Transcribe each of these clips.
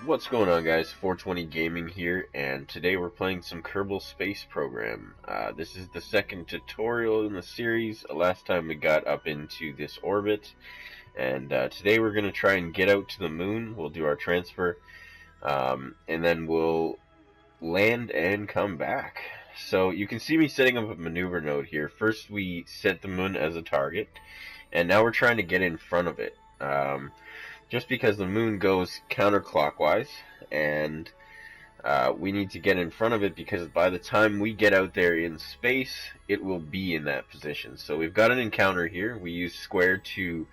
What's going on, guys? 420 Gaming here, and today we're playing some Kerbal Space Program. This is the second tutorial in the series. Last time we got up into this orbit, and today we're going to try and get out to the moon. We'll do our transfer, and then we'll land and come back. So you can see me setting up a maneuver node here. First we set the moon as a target, and now we're trying to get in front of it. Just because the moon goes counterclockwise, and we need to get in front of it because by the time we get out there in space, it will be in that position. So we've got an encounter here. We use square to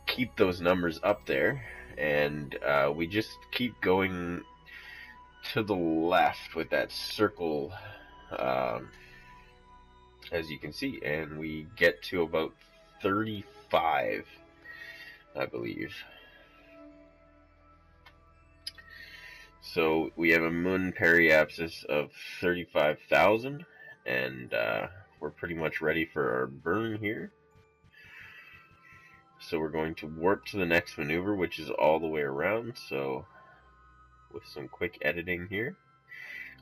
keep those numbers up there, and we just keep going to the left with that circle, as you can see, and we get to about 35. I believe. So we have a moon periapsis of 35,000, and we're pretty much ready for our burn here. So we're going to warp to the next maneuver, which is all the way around. So with some quick editing here,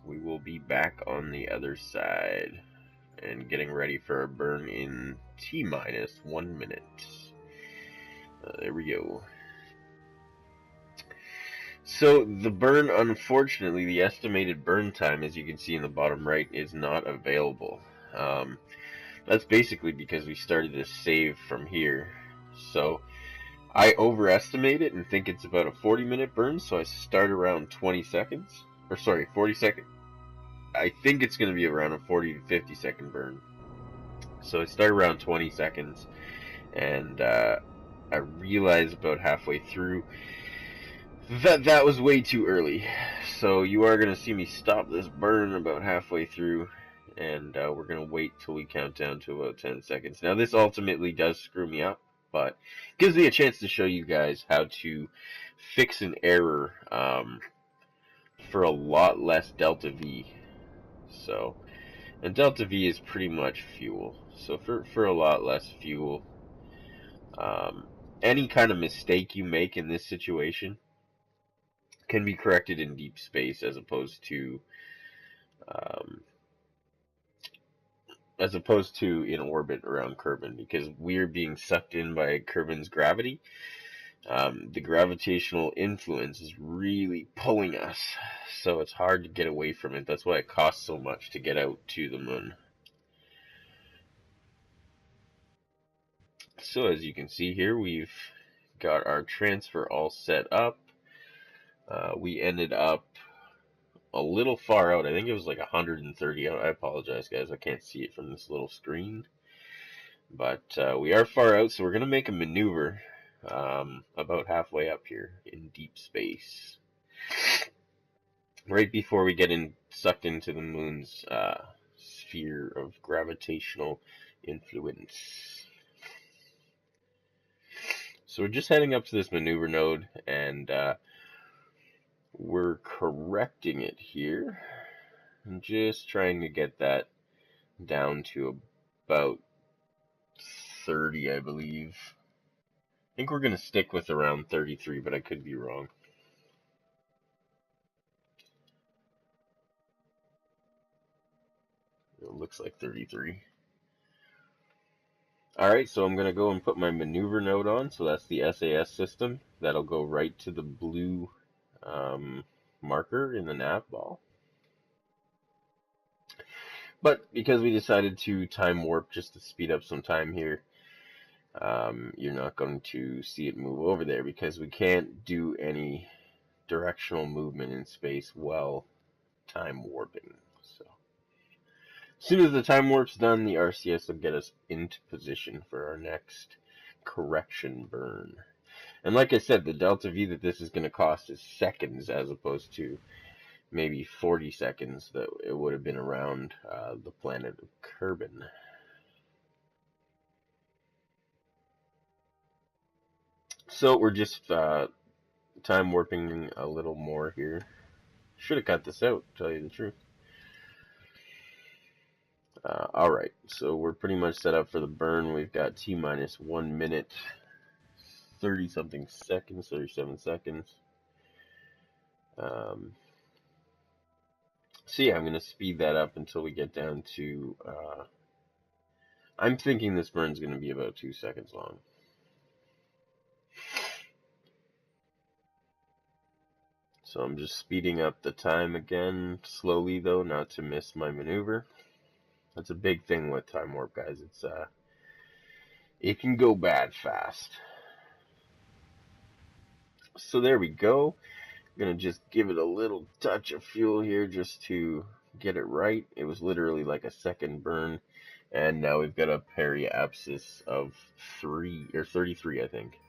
we will be back on the other side and getting ready for a burn in T-minus 1 minute. There we go. So the burn, unfortunately, the estimated burn time, as you can see in the bottom right, is not available. That's basically because we started this save from here. So I overestimate it and think it's about a 40-minute burn, so I start around 20 seconds. Or sorry, 40 seconds. I think it's going to be around a 40 to 50 second burn. So I start around 20 seconds, and I realized about halfway through that was way too early. So you are going to see me stop this burn about halfway through, and we're going to wait till we count down to about 10 seconds. Now this ultimately does screw me up, but gives me a chance to show you guys how to fix an error for a lot less delta V. So, and delta V is pretty much fuel. So for a lot less fuel, any kind of mistake you make in this situation can be corrected in deep space as opposed to in orbit around Kerbin, because we're being sucked in by Kerbin's gravity. The gravitational influence is really pulling us, so it's hard to get away from it. That's why it costs so much to get out to the moon. So as you can see here, we've got our transfer all set up. We ended up a little far out. I think it was like 130. I apologize, guys. I can't see it from this little screen. But we are far out, so we're going to make a maneuver about halfway up here in deep space. Right before we get sucked into the moon's sphere of gravitational influence. So we're just heading up to this maneuver node, and we're correcting it here. I'm just trying to get that down to about 30, I believe. I think we're going to stick with around 33, but I could be wrong. It looks like 33. Alright, so I'm going to go and put my maneuver node on. So that's the SAS system. That'll go right to the blue marker in the nav ball. But because we decided to time warp just to speed up some time here, you're not going to see it move over there because we can't do any directional movement in space while time warping. So as soon as the time warp's done, the RCS will get us into position for our next correction burn. And like I said, the delta V that this is going to cost is seconds as opposed to maybe 40 seconds that it would have been around the planet of Kerbin. So we're just time warping a little more here. Should have cut this out, to tell you the truth. Alright, so we're pretty much set up for the burn. We've got T-minus 1 minute, 30 something seconds, 37 seconds. So yeah, I'm going to speed that up until we get down to, I'm thinking this burn's going to be about 2 seconds long. So I'm just speeding up the time again, slowly though, not to miss my maneuver. That's a big thing with time warp, guys. It can go bad fast. So there we go. I'm going to just give it a little touch of fuel here just to get it right. It was literally like a second burn. And now we've got a periapsis of 33, I think.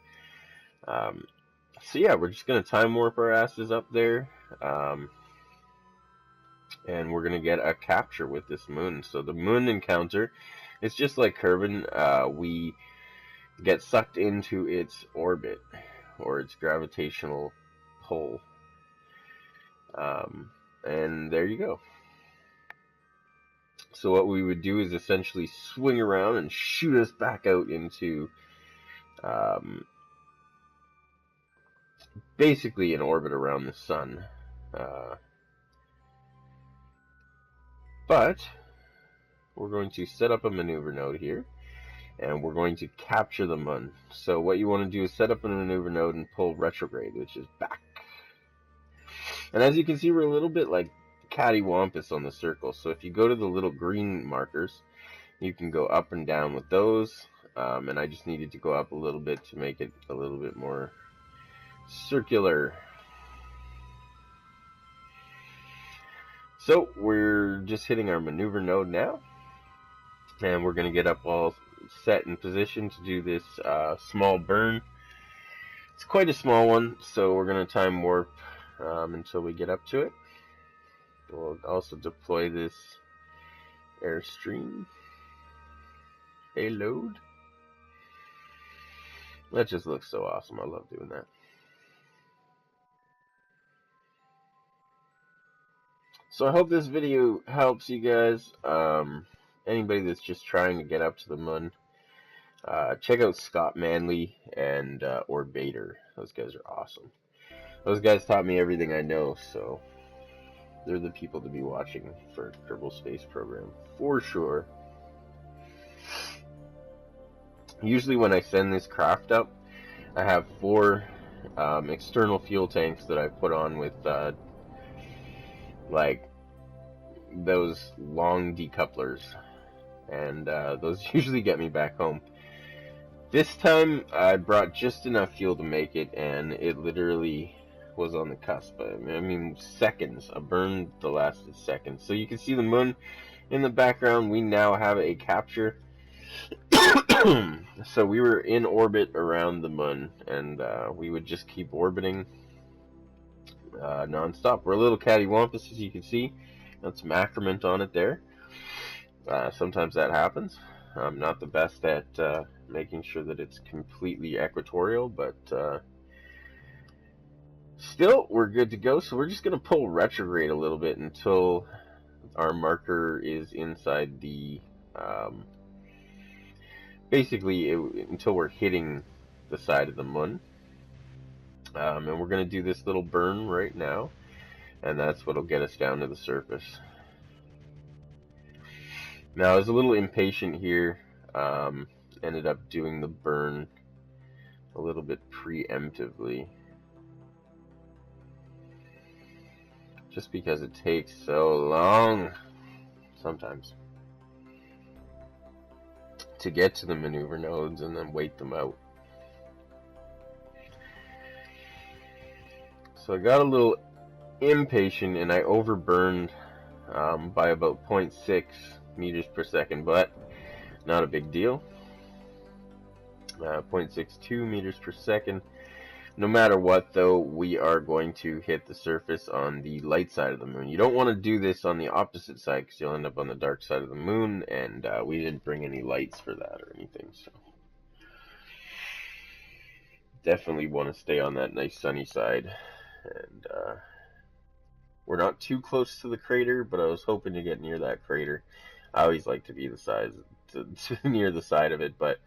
So yeah, we're just going to time warp our asses up there. And we're going to get a capture with this moon. So the moon encounter, it's just like Kerbin. We get sucked into its orbit, or its gravitational pull. And there you go. So what we would do is essentially swing around and shoot us back out into basically an orbit around the sun. But we're going to set up a maneuver node here, and we're going to capture the moon. So what you want to do is set up a maneuver node and pull retrograde, which is back. And as you can see, we're a little bit like cattywampus on the circle. So if you go to the little green markers, you can go up and down with those. And I just needed to go up a little bit to make it a little bit more circular. So we're just hitting our maneuver node now, and we're going to get up all set in position to do this small burn. It's quite a small one, so we're going to time warp until we get up to it. We'll also deploy this airstream payload. That just looks so awesome. I love doing that. So I hope this video helps you guys. Anybody that's just trying to get up to the moon, check out Scott Manley and Orbator. Those guys are awesome. Those guys taught me everything I know, so they're the people to be watching for Kerbal Space Program, for sure. Usually when I send this craft up, I have 4 external fuel tanks that I put on with like those long decouplers, and those usually get me back home. This time I brought just enough fuel to make it, and it literally was on the cusp. I mean, seconds. A burn that lasted seconds. So you can see the moon in the background. We now have a capture. So we were in orbit around the moon, and we would just keep orbiting non-stop. We're a little cattywampus, as you can see. Got some accrement on it there. Sometimes that happens. I'm not the best at making sure that it's completely equatorial, but still, we're good to go. So we're just going to pull retrograde a little bit until our marker is inside the, until we're hitting the side of the moon. And we're going to do this little burn right now, and that's what will get us down to the surface. Now, I was a little impatient here, ended up doing the burn a little bit preemptively, just because it takes so long sometimes to get to the maneuver nodes and then wait them out. So I got a little impatient and I overburned by about 0.6 meters per second, but not a big deal. 0.62 meters per second. No matter what, though, we are going to hit the surface on the light side of the moon. You don't want to do this on the opposite side because you'll end up on the dark side of the moon, and we didn't bring any lights for that or anything, so definitely want to stay on that nice sunny side. And we're not too close to the crater, but I was hoping to get near that crater. I always like to be near the side of it, but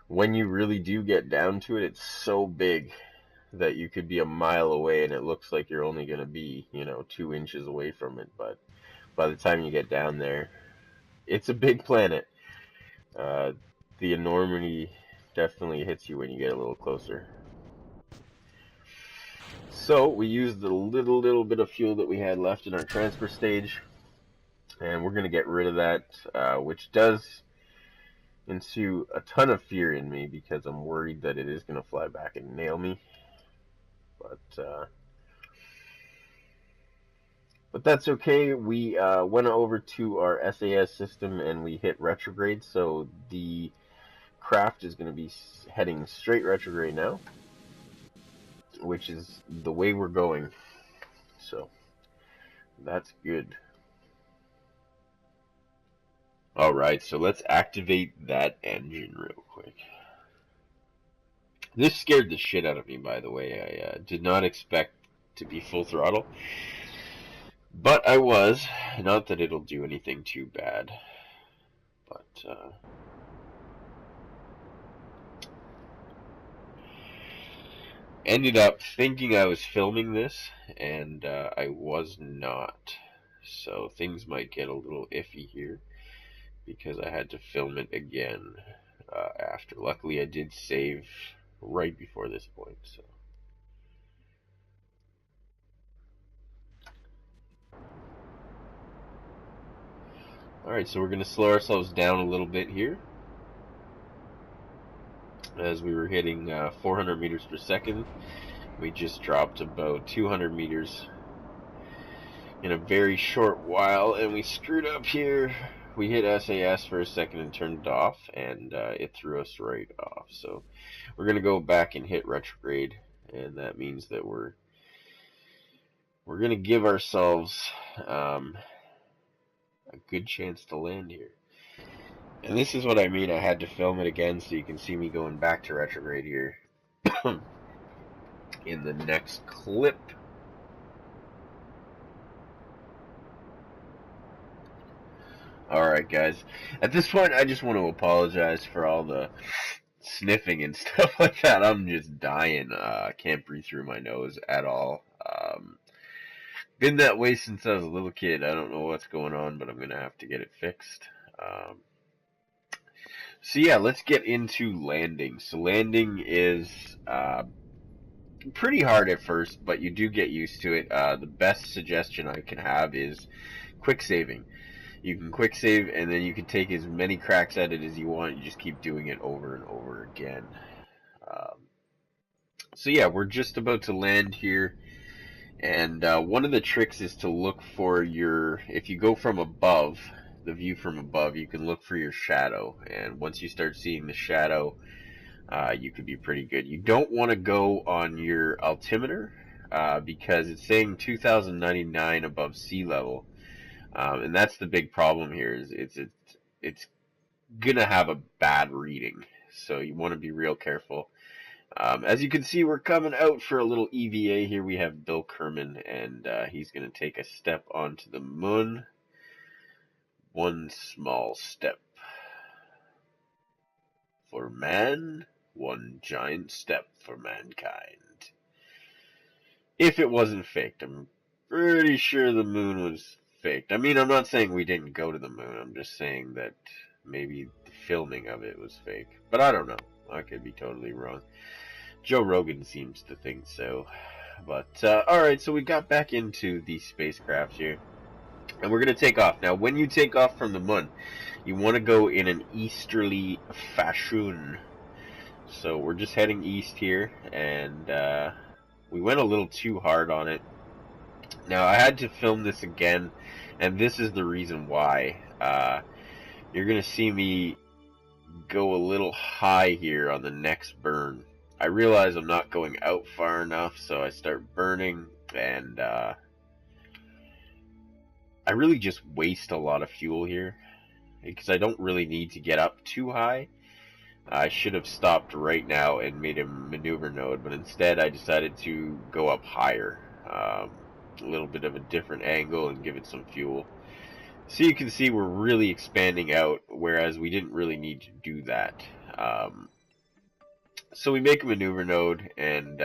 when you really do get down to it, it's so big that you could be a mile away and it looks like you're only going to be, 2 inches away from it. But by the time you get down there, it's a big planet. Uh, the enormity definitely hits you when you get a little closer. So we used the little bit of fuel that we had left in our transfer stage, and we're going to get rid of that, which does ensue a ton of fear in me because I'm worried that it is going to fly back and nail me. But that's okay. We went over to our SAS system and we hit retrograde, so the craft is going to be heading straight retrograde now, which is the way we're going. So that's good. Alright, so let's activate that engine real quick. This scared the shit out of me, by the way. I did not expect to be full throttle, but I was. Not that it'll do anything too bad, but ended up thinking I was filming this, and I was not. So things might get a little iffy here, because I had to film it again after. Luckily, I did save right before this point, so. Alright, so we're going to slow ourselves down a little bit here, as we were hitting 400 meters per second. We just dropped about 200 meters in a very short while, and we screwed up here. We hit SAS for a second and turned it off, and it threw us right off. So we're going to go back and hit retrograde, and that means that we're going to give ourselves a good chance to land here. And this is what I mean. I had to film it again so you can see me going back to retrograde here in the next clip. Alright guys, at this point I just want to apologize for all the sniffing and stuff like that. I'm just dying. I can't breathe through my nose at all. Been that way since I was a little kid. I don't know what's going on, but I'm going to have to get it fixed. So yeah, let's get into landing. So landing is pretty hard at first, but you do get used to it. The best suggestion I can have is quick saving. You can quick save, and then you can take as many cracks at it as you want. You just keep doing it over and over again. So yeah, we're just about to land here, and one of the tricks is to look for if you go from above, the view from above, you can look for your shadow, and once you start seeing the shadow, you could be pretty good. You don't want to go on your altimeter, because it's saying 2,099 above sea level. And that's the big problem here. Is it's gonna have a bad reading, so you want to be real careful. As you can see, we're coming out for a little EVA here. We have Bill Kerman, and he's gonna take a step onto the moon. One small step for man, one giant step for mankind. If it wasn't faked, I'm pretty sure the moon was faked. I mean, I'm not saying we didn't go to the moon. I'm just saying that maybe the filming of it was fake. But I don't know. I could be totally wrong. Joe Rogan seems to think so. But, alright, so we got back into the spacecraft here. And we're going to take off. Now, when you take off from the moon, you want to go in an easterly fashion. So we're just heading east here, and we went a little too hard on it. Now, I had to film this again, and this is the reason why. You're going to see me go a little high here on the next burn. I realize I'm not going out far enough, so I start burning, and I really just waste a lot of fuel here, because I don't really need to get up too high. I should have stopped right now and made a maneuver node, but instead I decided to go up higher. A little bit of a different angle and give it some fuel. So you can see we're really expanding out, whereas we didn't really need to do that. So we make a maneuver node, and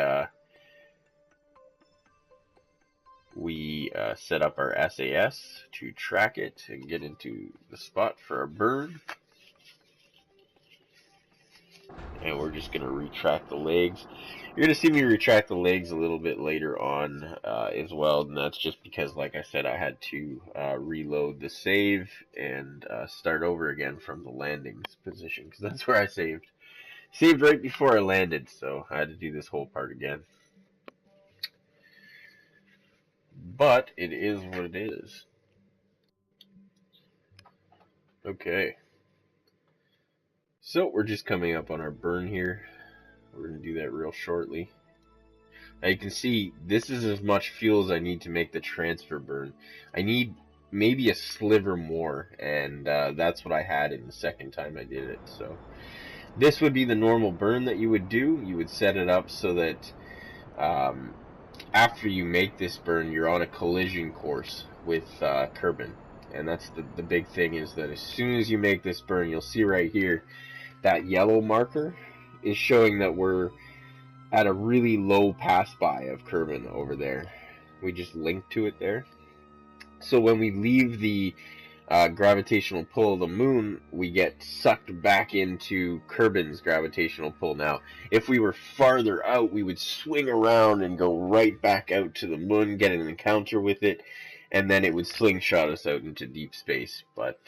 we set up our SAS to track it and get into the spot for our burn. And we're just going to retract the legs. You're going to see me retract the legs a little bit later on as well, and that's just because, like I said, I had to reload the save and start over again from the landing position, because that's where I saved. Saved right before I landed, so I had to do this whole part again. But it is what it is. Okay. So we're just coming up on our burn here. We're going to do that real shortly. Now you can see this is as much fuel as I need to make the transfer burn. I need maybe a sliver more, and that's what I had in the second time I did it. So this would be the normal burn that you would do. You would set it up so that after you make this burn, you're on a collision course with Kerbin. And that's the big thing, is that as soon as you make this burn, you'll see right here that yellow marker is showing that we're at a really low pass by of Kerbin over there. We just linked to it there. So when we leave the gravitational pull of the moon, we get sucked back into Kerbin's gravitational pull. Now, if we were farther out, we would swing around and go right back out to the moon, get an encounter with it, and then it would slingshot us out into deep space. But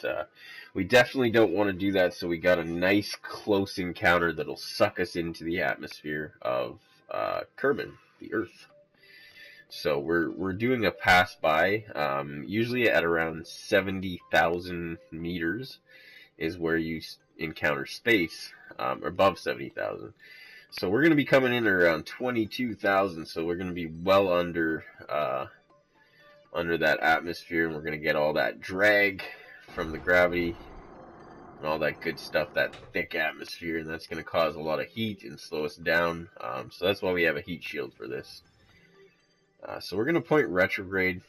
we definitely don't want to do that, so we got a nice close encounter that'll suck us into the atmosphere of Kerbin, the Earth. So we're doing a pass by, usually at around 70,000 meters is where you encounter space, above 70,000. So we're going to be coming in around 22,000, so we're going to be well under that atmosphere, and we're going to get all that drag from the gravity and all that good stuff, that thick atmosphere, and that's going to cause a lot of heat and slow us down. So that's why we have a heat shield for this. So we're going to point retrograde,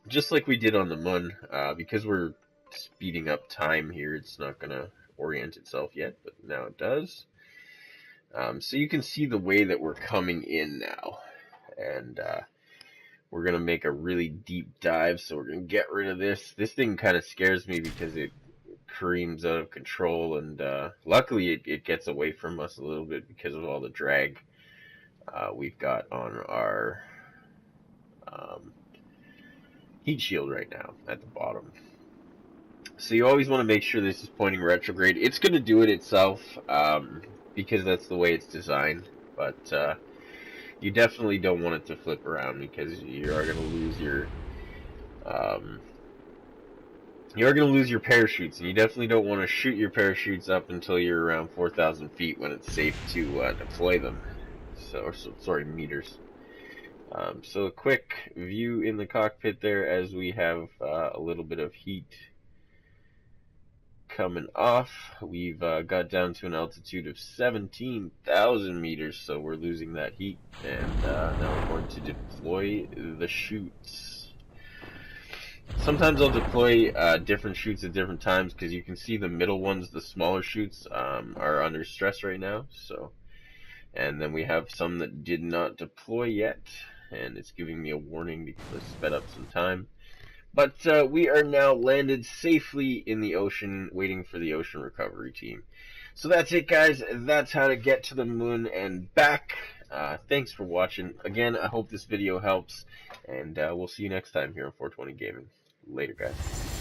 just like we did on the moon. Because we're speeding up time here, it's not going to orient itself yet, but now it does. So you can see the way that we're coming in now. And we're going to make a really deep dive, so we're going to get rid of this. This thing kind of scares me because it careens out of control, and luckily it gets away from us a little bit because of all the drag we've got on our heat shield right now at the bottom. So you always want to make sure this is pointing retrograde. It's going to do it itself because that's the way it's designed, but you definitely don't want it to flip around, because you are going to lose your parachutes, and you definitely don't want to shoot your parachutes up until you're around 4,000 feet when it's safe to deploy them. Sorry, meters. So a quick view in the cockpit there, as we have a little bit of heat coming off. We've got down to an altitude of 17,000 meters, so we're losing that heat, and now we're going to deploy the chutes. Sometimes I'll deploy different chutes at different times, because you can see the middle ones, the smaller chutes, are under stress right now. So, and then we have some that did not deploy yet, and it's giving me a warning because I sped up some time. But we are now landed safely in the ocean, waiting for the ocean recovery team. So that's it, guys. That's how to get to the moon and back. Thanks for watching. Again, I hope this video helps, and we'll see you next time here on 420 Gaming. Later, guys.